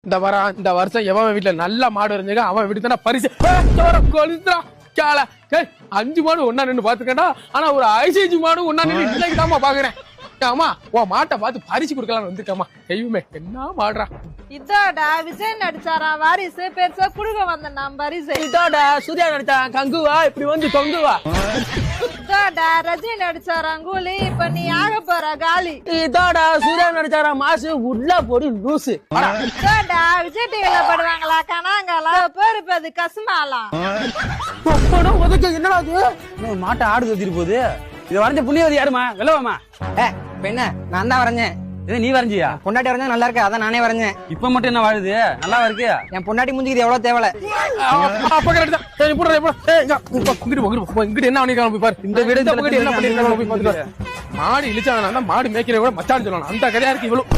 இந்த வருஷம் எவன் வீட்டுல நல்ல மாடு இருந்துங்க அவன் வீட்டு தானே பரிசு கொளுத்துறான். 5 மாடு ஒன்னா நின்று பாத்துக்கடா. ஆனா ஒரு ஐசிஜி மாடு ஒன்னா நின்று இன்னைக்கு தாமா பாக்குறேன். ஆமா உன் மாட்டை பார்த்து பரிசு கொடுக்கலாம்னு வந்துருக்காமா. தெய்வமே என்ன மாடுறா. இதோடா விஜய் நடிச்சாரா வாரிசு பெருசா குடுக்க வந்தா பரிசு. இதோடா சூர்யா நடிச்சான் கங்குவா இப்படி வந்து தொங்குவா. இதோடா ரஜினி நடிச்சாரா கூலி இப்ப நீ ஆக போற காலி. இதோடா சூர்யா நடிச்சாரா மாசு உள்ள போடு லூசு. இதோடா விஜய் டிவில படுவாங்களா கனாங்களா பேரு பேரு கசுமாலாம். என்னடா அது மாட்டை ஆடு கத்திட்டு போகுது. இதை வரைஞ்ச புண்ணியவதி யாருமா வெள்ளவாமா? என்ன நான் தான் வரைஞ்சேன். இது நீ வரைஞ்சியா? பொண்டாட்டி வரைஞ்சா நல்லா இருக்கு அதான் நானே வரைஞ்சேன். இப்ப மட்டும் என்ன வாழுது நல்லா இருக்கு. என் பொண்டாட்டி மூஞ்சிக்கு எவ்வளவு தேவல. என்ன பண்ணிருக்காங்க பாரு. இந்த வீடு என்ன பண்ணிருக்காங்க மாடு இழிச்சாங்க மாடு மேய்க்கிற கூட மச்சான்னு சொல்லணும். அந்த கதையா இருக்கு இவ்வளவு.